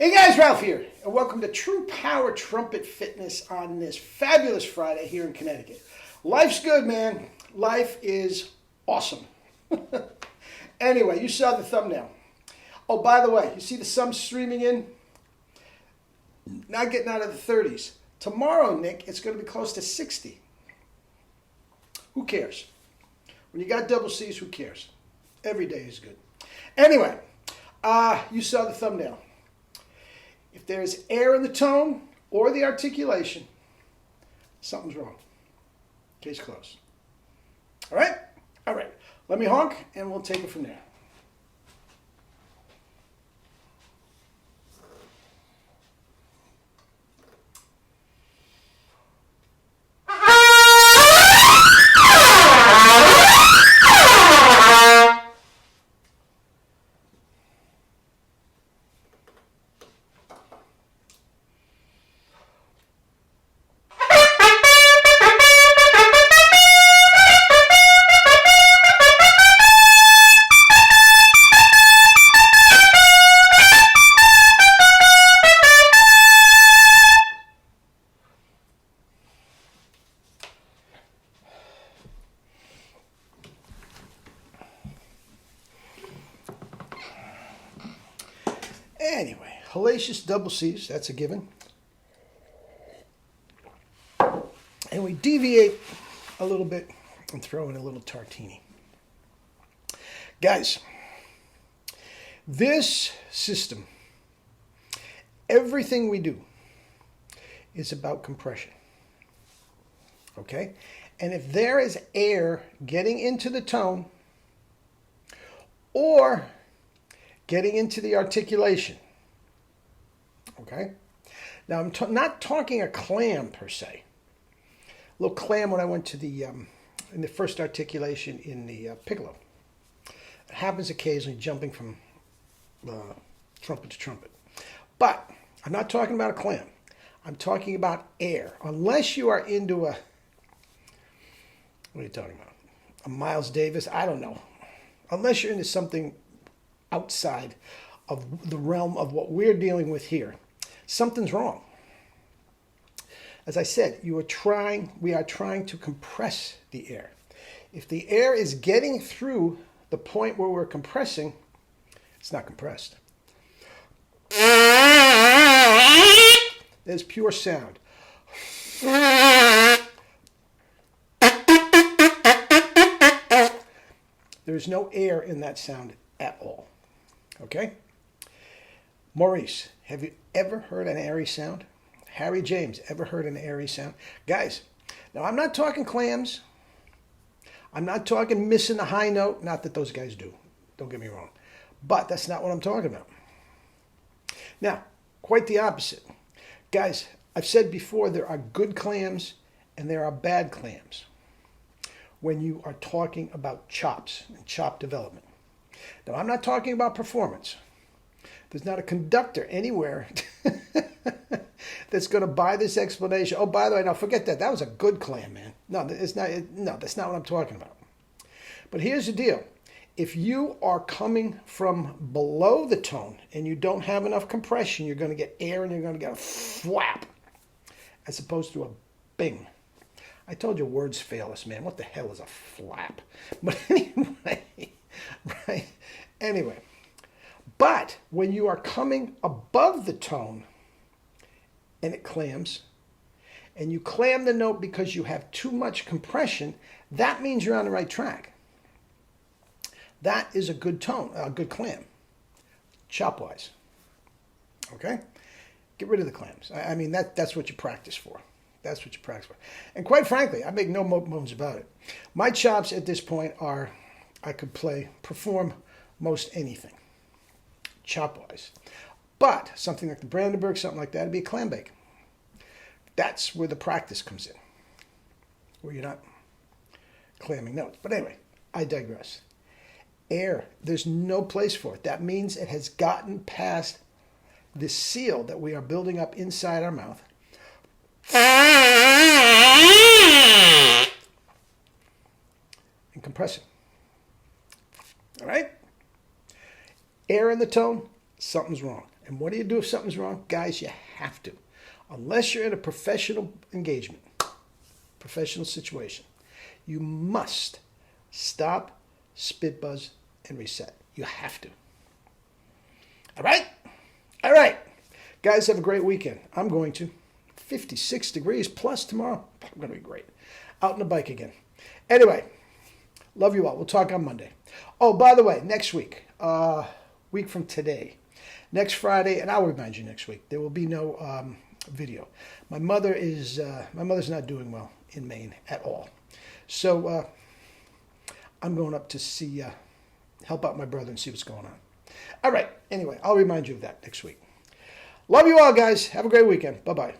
Hey guys, Ralph here, and welcome to True Power Trumpet Fitness on this fabulous Friday here in Connecticut. Life's good, man. Life is awesome. Anyway, you saw the thumbnail. Oh, by the way, you see the sun streaming in? Not getting out of the 30s. Tomorrow, Nick, it's going to be close to 60. Who cares? When you got double C's, who cares? Every day is good. Anyway, you saw the thumbnail. If there's air in the tone or the articulation, something's wrong. Case closed. All right? All right. Let me honk, and we'll take it from there. Anyway, hellacious double C's, that's a given. And we deviate a little bit and throw in a little tartini. Guys, this system, everything we do is about compression. Okay? And if there is air getting into the tone or getting into the articulation. Okay? Now, I'm not talking a clam per se. A little clam when I went to the, in the first articulation in the piccolo. It happens occasionally, jumping from trumpet to trumpet. But I'm not talking about a clam. I'm talking about air. Unless you are into a, what are you talking about? A Miles Davis? I don't know. Unless you're into something outside of the realm of what we're dealing with here, something's wrong. As I said, we are trying to compress the air. If the air is getting through the point where we're compressing, it's not compressed. There's pure sound. There's no air in that sound at all. Okay? Maurice, have you ever heard an airy sound? Harry James, ever heard an airy sound? Guys, now I'm not talking clams. I'm not talking missing a high note. Not that those guys do. Don't get me wrong. But that's not what I'm talking about. Now, quite the opposite. Guys, I've said before there are good clams and there are bad clams when you are talking about chops and chop development. Now, I'm not talking about performance. There's not a conductor anywhere that's going to buy this explanation. Oh, by the way, now forget that. That was a good clam, man. No, it's not. No, that's not what I'm talking about. But here's the deal. If you are coming from below the tone and you don't have enough compression, you're going to get air and you're going to get a flap as opposed to a bing. I told you words fail us, man. What the hell is a flap? But anyway, right? Anyway, but when you are coming above the tone and it clams, and you clam the note because you have too much compression, that means you're on the right track. That is a good tone, a good clam, chop-wise. Okay? Get rid of the clams. I mean, that's what you practice for. That's what you practice for. And quite frankly, I make no bones about it. My chops at this point are, I could perform most anything, chop-wise. But something like the Brandenburg, something like that, would be a clam bake. That's where the practice comes in, where you're not clamming notes. But anyway, I digress. Air, there's no place for it. That means it has gotten past the seal that we are building up inside our mouth. And compressing. All right? Air in the tone, something's wrong. And what do you do if something's wrong? Guys, you have to. Unless you're in a professional engagement, professional situation, you must stop, spit buzz, and reset. You have to. All right? All right. Guys, have a great weekend. I'm going to. 56 degrees plus tomorrow. I'm going to be great. Out on the bike again. Anyway, love you all. We'll talk on Monday. Oh, by the way, next week, week from today, next Friday, and I'll remind you next week, there will be no video. My mother's not doing well in Maine at all. So I'm going up to see, help out my brother and see what's going on. All right. Anyway, I'll remind you of that next week. Love you all, guys. Have a great weekend. Bye-bye.